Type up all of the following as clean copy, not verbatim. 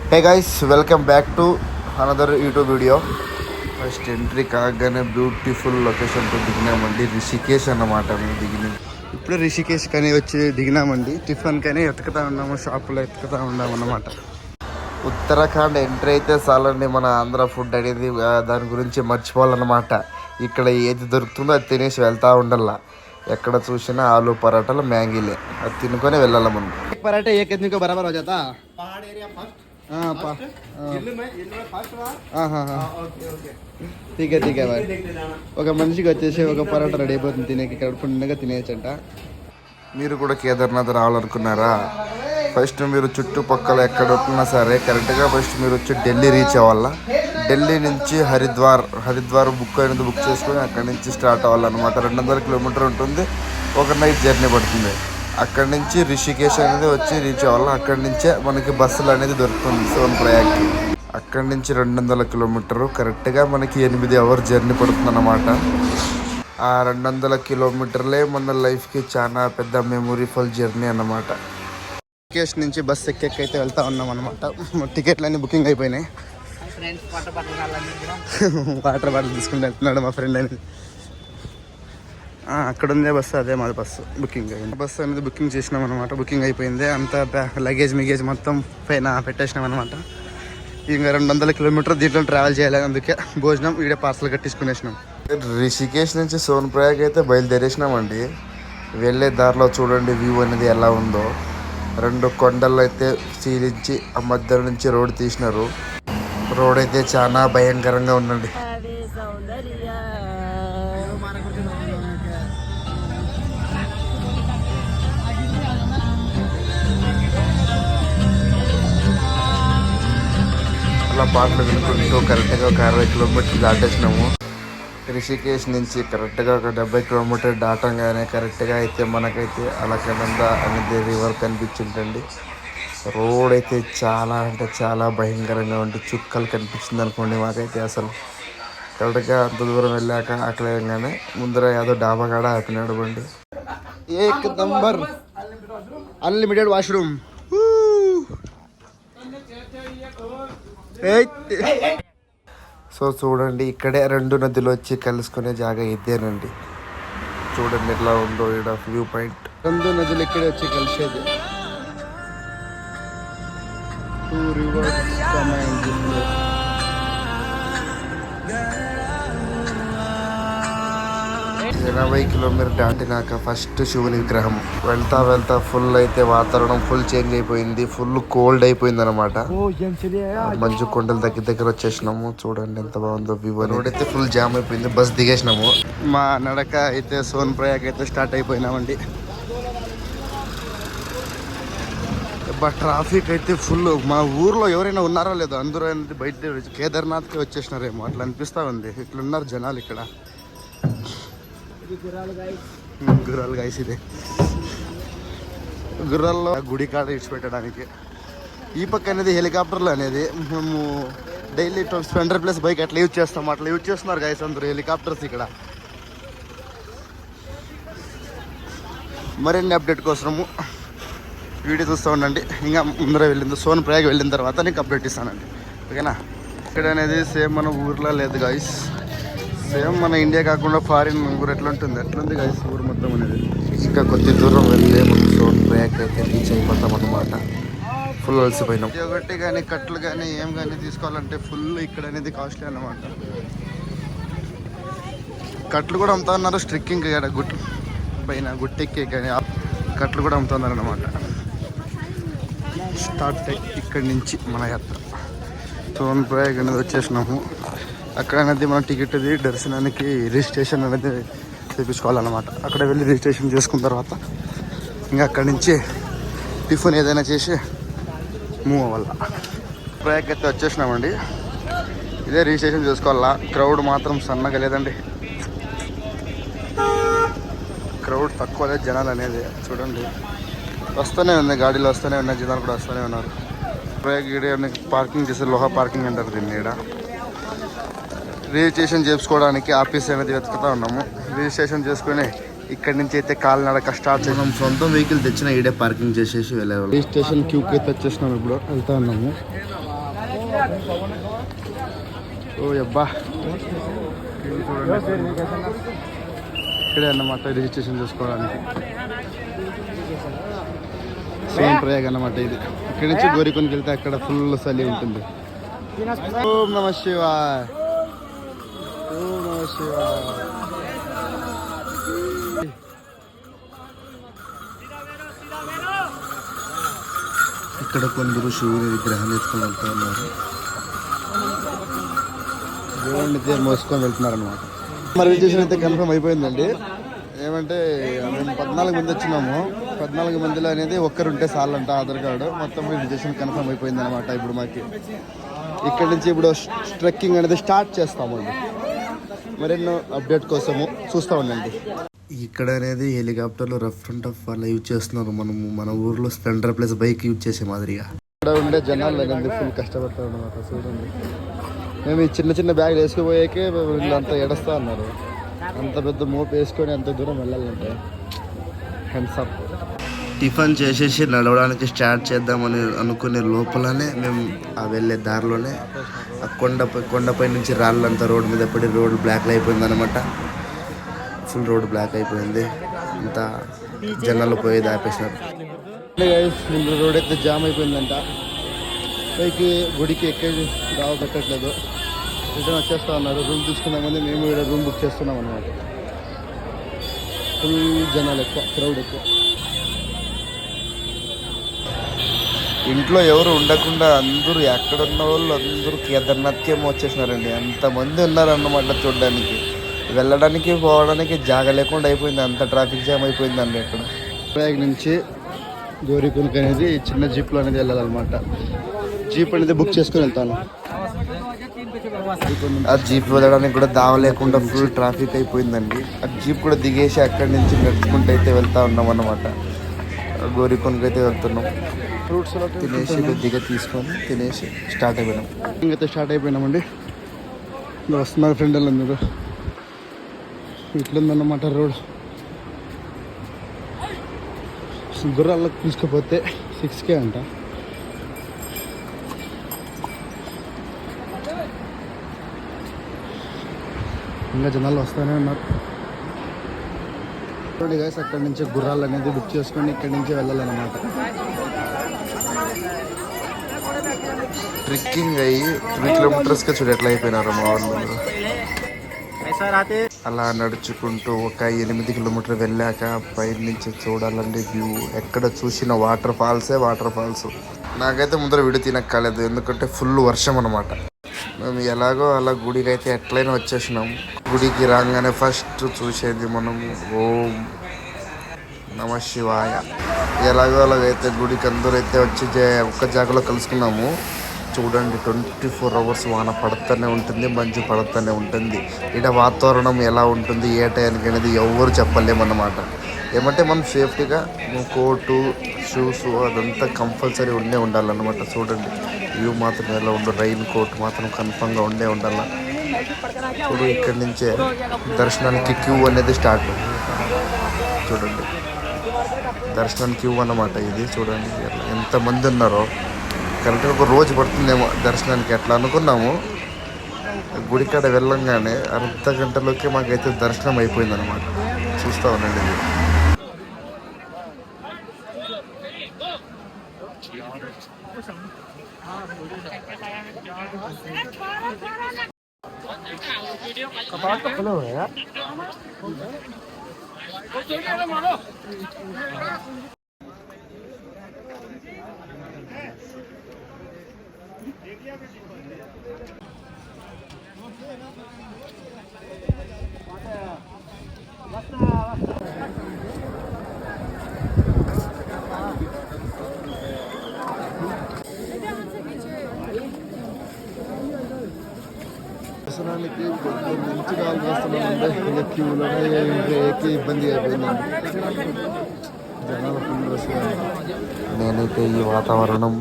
Hey guys, welcome back to another YouTube video. First entry కాగానే beautiful లొకేషన్తో దిగినామండి. Rishikesh అన్నమాట. మేము దిగినాం ఇప్పుడు రిషికేష్ కానీ వచ్చి దిగినామండి. టిఫిన్ కానీ ఎతుకుతా ఉన్నాము, షాపులో ఎతుకుతా ఉన్నాము అన్నమాట. ఉత్తరాఖండ్ ఎంట్రీ అయితే చాలండి, మన ఆంధ్ర ఫుడ్ అనేది దాని గురించి మర్చిపోవాలన్నమాట. ఇక్కడ ఏది దొరుకుతుందో అది తినేసి వెళ్తూ ఉండాల. ఎక్కడ చూసినా ఆలు పరాటాలు, మ్యాంగీలే, అది తినుకొని వెళ్ళాలి మనం. పరాటా ఏ కితనీ को बराबर हो जाता पहाड़ एरिया फर्स्ट ఠీక్ బాయ్. ఒక మనిషికి వచ్చేసి ఒక పరాటా రెడీ అయిపోతుంది తినేకి. ఇక్కడ ఫుల్గా తినేయచ్చంట. మీరు కూడా కేదార్నాథ్ రావాలనుకున్నారా? ఫస్ట్ మీరు చుట్టుపక్కల ఎక్కడ ఉన్నా సరే కరెక్ట్గా ఫస్ట్ మీరు వచ్చి ఢిల్లీ రీచ్ అవ్వాలా. ఢిల్లీ నుంచి హరిద్వార్ బుక్ చేసుకొని అక్కడి నుంచి స్టార్ట్ అవ్వాలన్నమాట. 200 కిలోమీటర్ ఉంటుంది. ఒక నైట్ జర్నీ పడుతుంది. అక్కడి నుంచి రిషికేష్ అనేది వచ్చి రీచ్ అవ్వాలి. అక్కడి నుంచే మనకి బస్సులు అనేది దొరుకుతుంది సోన్ప్రయాగ్కి. అక్కడి నుంచి 200 కిలోమీటరు కరెక్ట్గా మనకి 8 అవర్స్ జర్నీ పడుతుంది అన్నమాట. ఆ 200 కిలోమీటర్లే మన లైఫ్కి చాలా పెద్ద మెమొరీఫుల్ జర్నీ అన్నమాట. రిషికేష్ నుంచి బస్సు ఎక్కెక్కైతే వెళ్తా ఉన్నాం అనమాట. టికెట్లు అన్నీ బుకింగ్ అయిపోయినాయి. వాటర్ బాటిల్ తీసుకుంటూ వెళ్తున్నాడు మా ఫ్రెండ్ అనేది. అక్కడ ఉందే బస్సు, అదే మాది బస్సు బుకింగ్ అయింది. బస్సు అనేది బుకింగ్ చేసినాం అనమాట. బుకింగ్ అయిపోయింది. అంతా లగేజ్ మొత్తం పైన పెట్టేసినాం అనమాట. ఇంకా 200 కిలోమీటర్ దీంట్లో ట్రావెల్ చేయాలి. అందుకే భోజనం ఈడే పార్సల్ కట్టించుకునేసినాం. రిషికేష్ నుంచి సోన్ప్రయాగ్ అయితే బయలుదేరేసినామండి. వెళ్ళే దారిలో చూడండి వ్యూ అనేది ఎలా ఉందో. 2 కొండలు అయితే చీలించి ఆ మధ్య నుంచి రోడ్ తీసినారు. రోడ్ అయితే చాలా భయంకరంగా ఉందండి. అలా పాటలు వినుకుంటూ కరెక్ట్గా ఒక 60 కిలోమీటర్లు దాటేసినాము. రిషికేష్ నుంచి కరెక్ట్గా ఒక 70 కిలోమీటర్ దాటంగానే కరెక్ట్గా అయితే మనకైతే అలకనంద అనేది రివర్ కనిపించిందండి. రోడ్ అయితే చాలా అంటే చాలా భయంకరంగా ఉంటే చుక్కలు కనిపించింది అనుకోండి మాకైతే. అసలు కరెక్ట్గా అంత దూరం వెళ్ళాక అక్కడ వెళ్ళగానే ముందర ఏదో డాబా కాడ ఆపినాడు బండి. ఏక్ నంబర్ అన్లిమిటెడ్ వాష్రూమ్. సో చూడండి, ఇక్కడే 2 నదులు వచ్చి కలుసుకునే జాగా ఇదేనండి. చూడండి ఎట్లా ఉందో ఇక్కడ వ్యూ పాయింట్. 2 నదులు ఇక్కడే వచ్చి కలిసేది. 2 rivers combined this place. 80 kilometre దాటినాక ఫస్ట్ శివుని విగ్రహం. వెళ్తా ఫుల్ అయితే వాతావరణం ఫుల్ చేంజ్ అయిపోయింది. ఫుల్ కోల్డ్ అయిపోయింది అనమాట. మంచు కొండలు దగ్గర వచ్చేసినాము. చూడండి ఎంత బాగుందో వ్యూ. రోడ్ అయితే ఫుల్ జామ్ అయిపోయింది. బస్ దిగేసినాము. మా నడక అయితే సోన్ప్రయాగ్ అయితే స్టార్ట్ అయిపోయినామండి. ట్రాఫిక్ అయితే ఫుల్. మా ఊర్లో ఎవరైనా ఉన్నారో లేదో అందరూ అనేది బయట కేదార్నాథ్కి వచ్చేసినారేమో అట్లా అనిపిస్తూ ఉంది. ఇట్లున్నారు జనాలు ఇక్కడ. గుర్రాలు గైస్, ఇదే గుర్రాల్లో గుడి కాడ ఇడిచిపెట్టడానికి. ఈ పక్క అనేది హెలికాప్టర్లు అనేది మేము డైలీ స్ప్లెండర్ ప్లస్ బైక్ అట్లా యూజ్ చేస్తాం. అట్లా యూజ్ చేస్తున్నారు గైస్ అందరూ హెలికాప్టర్స్ ఇక్కడ. మరిన్ని అప్డేట్ కోసము వీడియో చూస్తూ ఉండండి. ఇంకా ముందర సోన్ప్రయాగ్ వెళ్ళిన తర్వాత నీకు అప్డేట్ ఇస్తానండి, ఓకేనా? ఇక్కడ అనేది సేమ్ మన ఊర్లో లేదు గైస్. సేమ్ మన ఇండియా కాకుండా ఫారిన్ ఊరు ఎట్లా ఉంటుంది అట్లుంది గైస్ ఊరు మొత్తం అనేది. ఇంకా కొద్ది దూరం వెళ్తే మనం సోన్ప్రయాగ్ అయితే రీచ్ అయిపోతాం అన్నమాట. ఫుల్ అలసిపోయినాం. ఒకటి కానీ కట్లు కానీ ఏం కానీ తీసుకోవాలంటే ఫుల్ ఇక్కడ అనేది కాస్ట్లీ అన్నమాట. కట్లు కూడా అమ్ముతా ఉన్నారు. స్ట్రిక్కింగ్ గుట్టు పైన గుట్టెక్కి కానీ కట్లు కూడా అమ్ముతున్నారు అన్నమాట. స్టార్ట్ ఇక్కడి నుంచి మన యాత్ర. సోన్ప్రయాగ్ అనేది వచ్చేసినాము. అక్కడ అనేది మన టికెట్ అది దర్శనానికి రిజిస్ట్రేషన్ అనేది చేయించుకోవాలన్నమాట. అక్కడ వెళ్ళి రిజిస్ట్రేషన్ చేసుకున్న తర్వాత ఇంకా అక్కడి నుంచి టిఫిన్ ఏదైనా చేసి మూవ్ అవ్వాలి. ప్రయాగ్ అయితే వచ్చేసినామండి. ఇదే రిజిస్ట్రేషన్ చేసుకోవాలా. క్రౌడ్ మాత్రం సన్నగా లేదండి. క్రౌడ్ తక్కువ లేదు జనాలు అనేది. చూడండి వస్తూనే ఉంది, గాడీలో వస్తూనే ఉన్నాయి, జనాలు కూడా వస్తూనే ఉన్నారు. ప్రయాగ్ పార్కింగ్ చేసే లోహా పార్కింగ్ అంటారు దీన్ని. ఇక్కడ రిజిస్ట్రేషన్ చేసుకోవడానికి ఆఫీస్ అనేది వెతుకుతూ ఉన్నాము. రిజిస్ట్రేషన్ చేసుకుని ఇక్కడి నుంచి అయితే కాలినడక స్టార్ట్ చేసి మనం సొంతం వెహికల్ తెచ్చిన ఈడే పార్కింగ్ చేసేసి వెళ్ళారు. ఈ స్టేషన్ క్యూకి అయితే వచ్చేసినాం. ఇప్పుడు వెళ్తా ఉన్నాము. ఓ అబ్బా, ఇక్కడే అన్నమాట రిజిస్ట్రేషన్ చేసుకోవడానికి. సేమ్ ప్రయాగ్ అన్నమాట ఇది. ఇక్కడి నుంచి గోరికొనికి వెళ్తే అక్కడ ఫుల్ చలి ఉంటుంది. ఓం నమ శివాయ, ఓం నమ శివాయ. ఇక్కడ కొందరు శివుని విగ్రహాన్ని ఎత్తుకొని వెళ్తూ ఉన్నారు. దేవుడిని మోసుకొని వెళ్తున్నారు అనమాట. మరి రిజిస్ట్రేషన్ అయితే కన్ఫర్మ్ అయిపోయిందండి. ఏమంటే మేము 14 మంది వచ్చినాము. 14 మందిలో అనేది ఒక్కరుంటే చాలంట ఆధార్ కార్డు. మొత్తం రిజిస్ట్రేషన్ కన్ఫర్మ్ అయిపోయింది అనమాట. ఇప్పుడు మాకు ఇక్కడ నుంచి ఇప్పుడు ట్రెక్కింగ్ అనేది స్టార్ట్ చేస్తామండి. మరెన్నో అప్డేట్ కోసము చూస్తూ ఉండండి. ఇక్కడ అనేది హెలికాప్టర్లు రఫ్ అండ్ టఫ్ అలా యూజ్ చేస్తున్నారు. మన ఊర్లో స్ప్లెండర్ ప్లస్ బైక్ యూజ్ చేసే మాదిరిగా. ఇక్కడ ఉండే జనాలు అనేది ఫుల్ కష్టపడతారు అనమాట. చూడండి, మేము ఈ చిన్న చిన్న బ్యాగ్ వేసుకుపోయాకే వీళ్ళంతా ఏడుస్తూ ఉన్నారు. అంత పెద్ద మోపు వేసుకొని అంత దూరం వెళ్ళాలంటే హ్యాండ్స్ అప్. టిఫిన్ చేసేసి నడవడానికి స్టార్ట్ చేద్దామని అనుకునే లోపలనే మేము ఆ వెళ్ళే దారిలోనే ఆ కొండపై నుంచి రాళ్ళంతా రోడ్డు మీద పడి రోడ్డు బ్లాక్ అయిపోయింది అనమాట. ఫుల్ రోడ్ బ్లాక్ అయిపోయింది. అంతా జనాలు పోయేది ఆపేసినారు. రోడ్ అయితే జామ్ అయిపోయిందంట. పైకి గుడికి ఎక్కేది రావు పెట్టట్లేదు. రిటర్న్ వచ్చేస్తా ఉన్నారు. రూమ్ తీసుకున్నామని మేము ఇక్కడ రూమ్ బుక్ చేస్తున్నాం అన్నమాట. ఫుల్ జనాలు ఎక్కువ, క్రౌడ్ ఎక్కువ. ఇంట్లో ఎవరు ఉండకుండా అందరూ ఎక్కడున్న వాళ్ళు అందరూ కేదార్నాథ్కి ఏమో వచ్చేసినారండి. అంతమంది ఉన్నారన్నమాట చూడడానికి. వెళ్ళడానికి పోవడానికి జాగ లేకుండా అయిపోయింది. అంత ట్రాఫిక్ జామ్ అయిపోయిందండి అక్కడ. ప్రయాగ్ నుంచి గోరికొండకి అనేది చిన్న జీప్లో అనేది వెళ్ళాలన్నమాట. జీప్ అనేది బుక్ చేసుకొని వెళ్తాను. ఆ జీప్ వెళ్ళడానికి కూడా దావ లేకుండా ఫుల్ ట్రాఫిక్ అయిపోయిందండి. ఆ జీప్ కూడా దిగేసి అక్కడి నుంచి నడుచుకుంటూ అయితే వెళ్తా ఉన్నాం అన్నమాట. గోరికొండకి అయితే వెళ్తున్నాం. ఫ్రూట్స్ తినేసి కొద్దిగా తీసుకొని తినేసి స్టార్ట్ అయిపోయినాం. ఇంకైతే స్టార్ట్ అయిపోయినామండి. వస్తున్నారు ఫ్రెండ్ వాళ్ళందరూ. ఇట్లుందన్నమాట రోడ్. గుర్రాలకు తీసుకుపోతే 6K అంట. ఇంకా జనాలు వస్తూనే ఉన్నారు. చూడండి గైస్, అక్కడి నుంచి గుర్రాలు అనేది బుక్ చేసుకొని ఇక్కడి నుంచి వెళ్ళాలన్నమాట. ట్రెక్కింగ్ అయ్యి 3 కిలోమీటర్స్గా చూడు ఎట్లా అయిపోయినారు మా వాళ్ళు. అలా నడుచుకుంటూ ఒక 8 కిలోమీటర్ వెళ్ళాక పై నుంచి చూడాలండి వ్యూ. ఎక్కడ చూసిన వాటర్ ఫాల్సే వాటర్ ఫాల్స్. నాకైతే ముందర విడి తినక్కలేదు, ఎందుకంటే ఫుల్ వర్షం అనమాట. మేము ఎలాగో అలా గుడికి అయితే ఎట్లయినా వచ్చేసినాం. గుడికి రాగానే ఫస్ట్ చూసేది మనం ఓం నమ శివాయ. ఎలాగో అలాగైతే గుడికి అందరూ అయితే వచ్చి ఒక్క జాగలో కలుసుకున్నాము. చూడండి, 24 hours వాన పడుతూనే ఉంటుంది, మంచు పడుతూనే ఉంటుంది. ఇక్కడ వాతావరణం ఎలా ఉంటుంది ఏ టైంకి అనేది ఎవరు చెప్పలేమన్నమాట. ఏమంటే మనం సేఫ్టీగా కోటు షూస్ అదంతా కంపల్సరీ ఉండాలన్నమాట. చూడండి వ్యూ మాత్రం ఎలా ఉండు. రైన్ కోట్ మాత్రం కన్ఫర్మ్గా ఉండాల. చూడు, ఇక్కడి నుంచే దర్శనానికి క్యూ అనేది స్టార్ట్. చూడండి, దర్శనానికి క్యూ అన్నమాట ఇది. చూడండి ఎంతమంది ఉన్నారో. కరెక్ట్గా ఒక రోజు పడుతుందేమో దర్శనానికి ఎట్లా అనుకున్నాము. గుడికాడ వెళ్ళంగానే అర్ధ గంటలోకి మాకైతే దర్శనం అయిపోయిందన్నమాట. చూస్తూ ఉండండి ఇది. దర్శనానికి మంచి కాల్ చేస్తున్నామంటే క్యూలోనే ఎక్కి ఇబ్బంది అయిపోయిందండి. జనాలు ఫుల్ రష్. నేనైతే ఈ వాతావరణం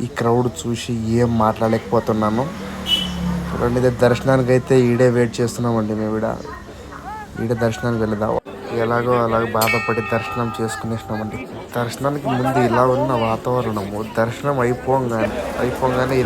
ఈ క్రౌడ్ చూసి ఏం మాట్లాడలేకపోతున్నాను. చూడండి, దర్శనానికి అయితే ఈడే వెయిట్ చేస్తున్నామండి. మేము ఈడే దర్శనానికి వెళ్దాం. ఎలాగో అలాగ బాధపడి దర్శనం చేసుకునేసినామండి. దర్శనానికి ముందు ఇలా ఉన్న వాతావరణము దర్శనం అయిపోగానే